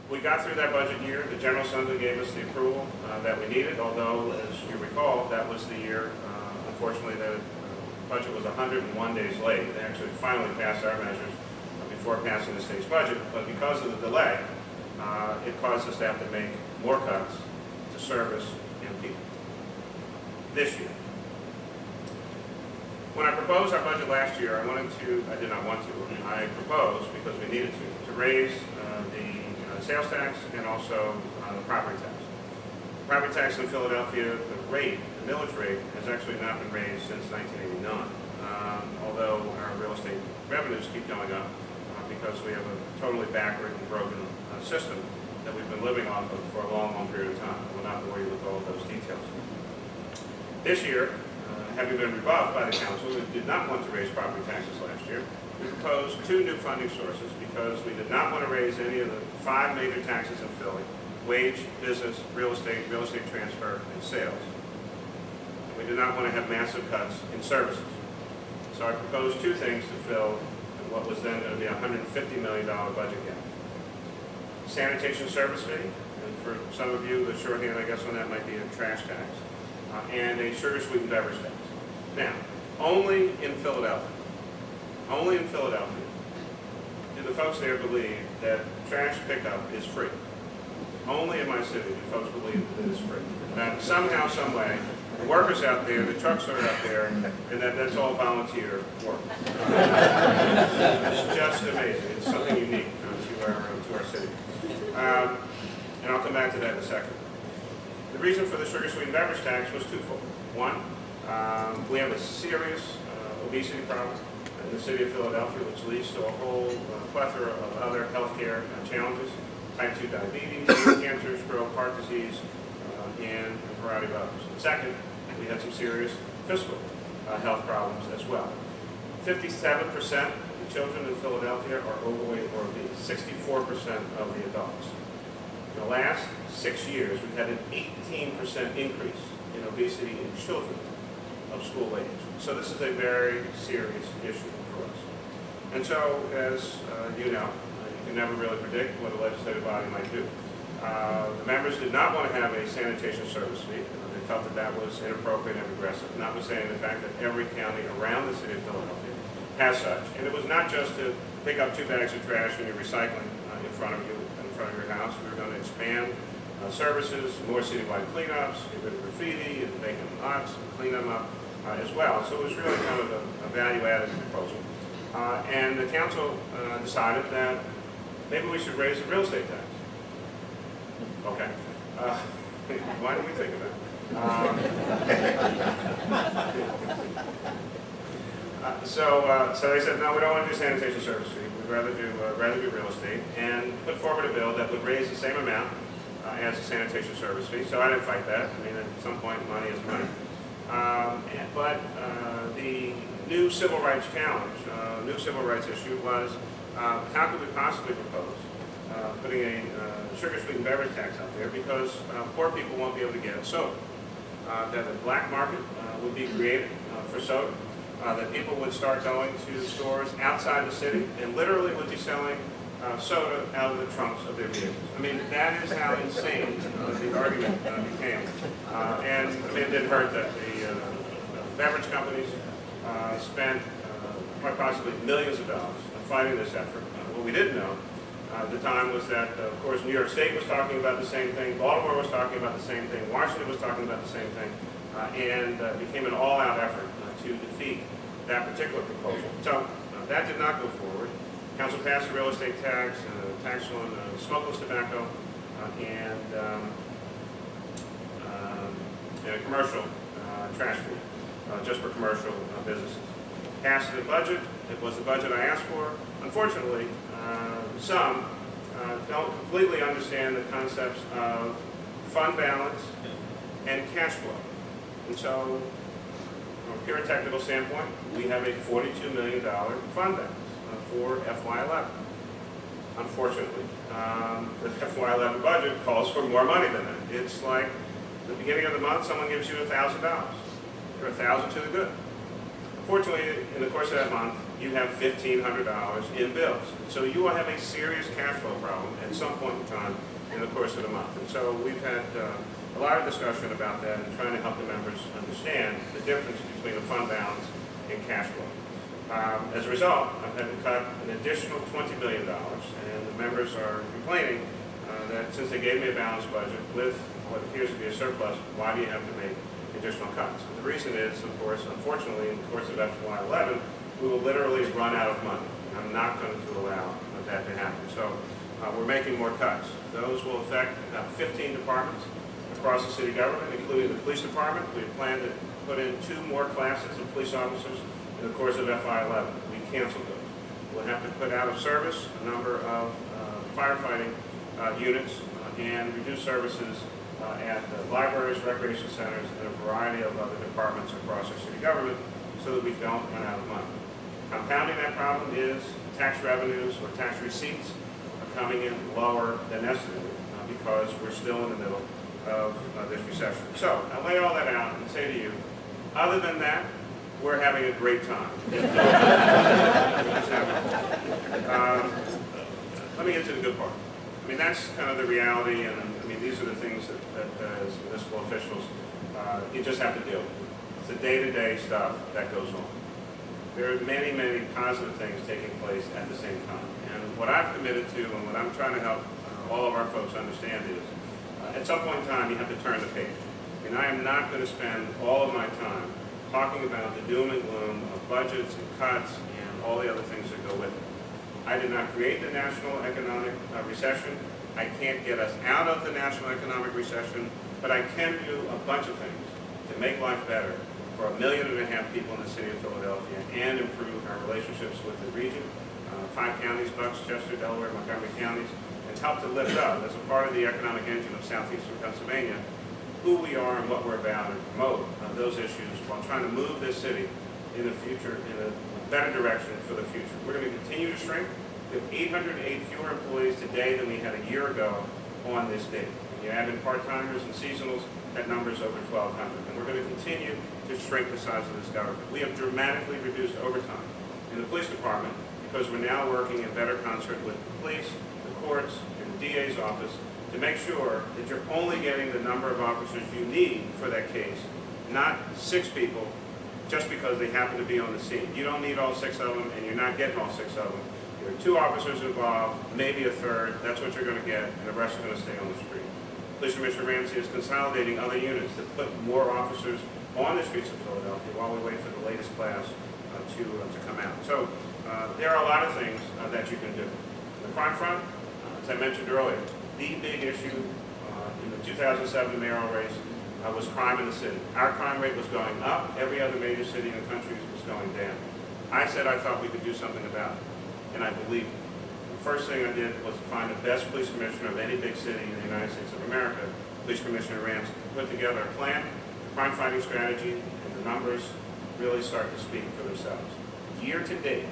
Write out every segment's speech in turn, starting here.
We got through that budget year. The General Assembly gave us the approval that we needed, although, as you recall, that was the year, unfortunately, the budget was 101 days late. They actually finally passed our measures before passing the state's budget, but because of the delay, it caused us to have to make more cuts to service and people this year. When I proposed our budget last year, I did not want to, I proposed, because we needed to raise the sales tax and also the property tax. Property tax in Philadelphia, the millage rate, has actually not been raised since 1989, although our real estate revenues keep going up because we have a totally backward and broken system that we've been living off of for a long, long period of time. I will not bore you with all of those details. This year, having been rebuffed by the council, who did not want to raise property taxes last year, we proposed two new funding sources because we did not want to raise any of the 5 major taxes in Philly: wage, business, real estate transfer, and sales. We did not want to have massive cuts in services. So I proposed two things to fill what was then going to be a $150 million budget gap. Sanitation service fee, and for some of you, the shorthand I guess on that might be a trash tax, and a sugar sweetened beverage tax. Now, only in Philadelphia, do the folks there believe that trash pickup is free. Only in my city do folks believe that it is free. That somehow, some way, the workers out there, the trucks are out there, and that's all volunteer work. It's just amazing. It's something unique to our city. And I'll come back to that in a second. The reason for the sugar sweetened beverage tax was twofold. One, we have a serious obesity problem in the city of Philadelphia, which leads to a whole plethora of other healthcare challenges: type 2 diabetes, cancer, stroke, heart disease, and a variety of others. Second, we had some serious fiscal health problems as well. 57% of the children in Philadelphia are overweight or obese, 64% of the adults. In the last 6 years, we've had an 18% increase in obesity in children of school age. So this is a very serious issue for us. And so, as you know, you can never really predict what a legislative body might do. The members did not want to have a sanitation service fee. They felt that that was inappropriate and aggressive, notwithstanding the fact that every county around the city of Philadelphia has such. And it was not just to pick up 2 bags of trash when you're recycling in front of your house. We were going to expand services, more citywide cleanups, get rid of graffiti, and vacant lots, and clean them up as well. So it was really kind of a value-added proposal. And the council decided that maybe we should raise the real estate tax. Okay. Why did we think of that? So they said, no, we don't want to do sanitation service fee. We'd rather do real estate, and put forward a bill that would raise the same amount as a sanitation service fee. So I didn't fight that. I mean, at some point, money is money. But the new civil rights challenge, new civil rights issue was, how could we possibly propose putting a sugar sweetened beverage tax out there, because poor people won't be able to get soda. That a black market would be created for soda. That people would start going to stores outside the city and literally would be selling soda out of the trunks of their vehicles. I mean, that is how insane the argument became. And I mean, it didn't hurt that the beverage companies spent quite possibly millions of dollars fighting this effort. What we didn't know at the time was that, of course, New York State was talking about the same thing, Baltimore was talking about the same thing, Washington was talking about the same thing, and it became an all-out effort to defeat that particular proposal. So that did not go forward. Council passed a real estate tax, a tax on smokeless tobacco, and a commercial trash fee, just for commercial businesses. Passed the budget. It was the budget I asked for. Unfortunately, some don't completely understand the concepts of fund balance and cash flow. And so, from a pure technical standpoint, we have a $42 million fund balance for FY11. Unfortunately, the FY11 budget calls for more money than that. It's like the beginning of the month, someone gives you $1,000. You're $1,000 to the good. Unfortunately, in the course of that month, you have $1,500 in bills. So you will have a serious cash flow problem at some point in time in the course of the month. And so we've had a lot of discussion about that and trying to help the members understand the difference between a fund balance and cash flow. As a result, I've had to cut an additional $20 million, and the members are complaining that since they gave me a balanced budget with what appears to be a surplus, why do you have to make additional cuts? And the reason is, of course, unfortunately, in the course of FY11, we will literally run out of money. I'm not going to allow that to happen. So we're making more cuts. Those will affect about 15 departments across the city government, including the police department. We plan to put in 2 more classes of police officers in the course of FY11. We canceled those. We'll have to put out of service a number of firefighting units and reduce services at the libraries, recreation centers, and a variety of other departments across our city government so that we don't run out of money. Compounding that problem is tax revenues or tax receipts are coming in lower than estimated because we're still in the middle of this recession. So I lay all that out and say to you, other than that, we're having a great time. Let me get to the good part. I mean, that's kind of the reality, and I mean, these are the things that as municipal officials, you just have to deal with. It's the day-to-day stuff that goes on. There are many, many positive things taking place at the same time. And what I've committed to and what I'm trying to help all of our folks understand is, at some point in time, you have to turn the page. And I am not going to spend all of my time talking about the doom and gloom of budgets and cuts and all the other things that go with it. I did not create the national economic recession. I can't get us out of the national economic recession, but I can do a bunch of things to make life better for 1.5 million people in the city of Philadelphia and improve our relationships with the region, 5 counties, Bucks, Chester, Delaware, Montgomery counties, and help to lift up as a part of the economic engine of southeastern Pennsylvania who we are and what we're about and promote those issues while trying to move this city in the future in a better direction for the future. We're going to continue to shrink. We have 808 fewer employees today than we had a year ago on this date. When you add in part-timers and seasonals, that number is over 1,200. And we're going to continue to shrink the size of this government. We have dramatically reduced overtime in the police department because we're now working in better concert with the police, the courts, and the DA's office to make sure that you're only getting the number of officers you need for that case, not 6 people just because they happen to be on the scene. You don't need all 6 of them, and you're not getting all 6 of them. There are 2 officers involved, maybe a third. That's what you're going to get, and the rest are going to stay on the street. Police Commissioner Ramsey is consolidating other units to put more officers on the streets of Philadelphia while we wait for the latest class to come out. So there are a lot of things that you can do. On the crime front, as I mentioned earlier, the big issue in the 2007 mayoral race was crime in the city. Our crime rate was going up. Every other major city in the country was going down. I said I thought we could do something about it, and I believe it. The first thing I did was to find the best police commissioner of any big city in the United States of America, Police Commissioner Ramsey, put together a plan, a crime-fighting strategy, and the numbers really start to speak for themselves. Year to date,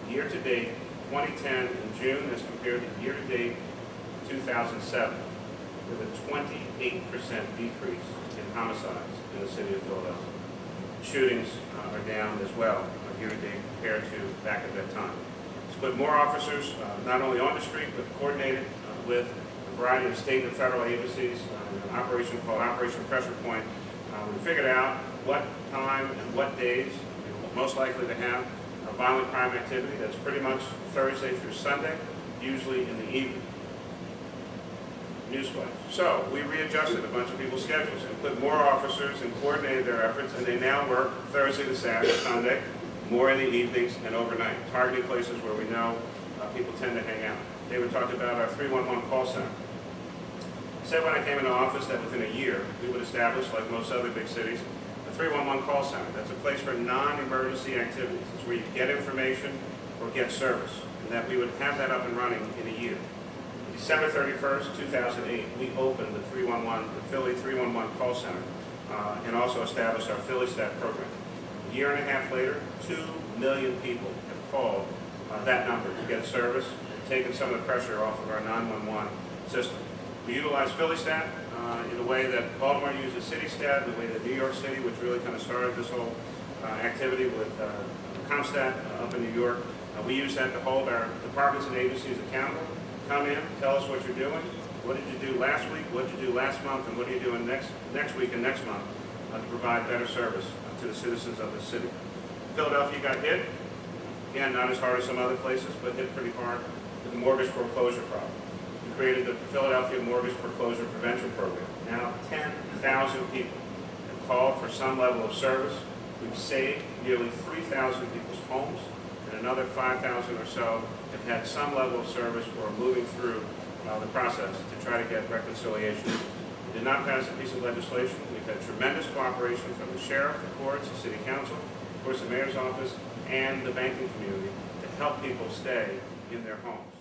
2010 in June as compared to year to date 2007, with a 28% decrease in homicides in the city of Philadelphia. Shootings are down as well year to date compared to back at that time. Let's put more officers not only on the street but coordinated with a variety of state and federal agencies, an operation called Operation Pressure Point. We figured out what time and what days we're most likely to have violent crime activity. That's pretty much Thursday through Sunday, usually in the evening. Newsflash. So we readjusted a bunch of people's schedules and put more officers and coordinated their efforts, and they now work Thursday to Saturday, Sunday, more in the evenings and overnight, targeting places where we know people tend to hang out. David talked about our 311 call center. I said when I came into office that within a year we would establish, like most other big cities, a 311 call center. That's a place for non-emergency activities. It's where you get information or get service, and that we would have that up and running in a year. December 31st, 2008, we opened the Philly 311 call center and also established our Philly Stat program. A year and a half later, 2 million people have called that number to get service and taken some of the pressure off of our 911 system. We utilize Philly Stat in the way that Baltimore uses City Stat, the way that New York City, which really kind of started this whole activity with ComStat up in New York. We use that to hold our departments and agencies accountable. Come in, tell us what you're doing. What did you do last week? What did you do last month? And what are you doing next week and next month to provide better service to the citizens of the city? Philadelphia got hit. Again, not as hard as some other places, but hit pretty hard with the mortgage foreclosure problem. We created the Philadelphia Mortgage Foreclosure Prevention Program. Now 10,000 people have called for some level of service. We've saved nearly 3,000 people's homes, and another 5,000 or so have had some level of service or are moving through the process to try to get reconciliation. We did not pass a piece of legislation. We've had tremendous cooperation from the sheriff, the courts, the city council, of course the mayor's office, and the banking community to help people stay in their homes.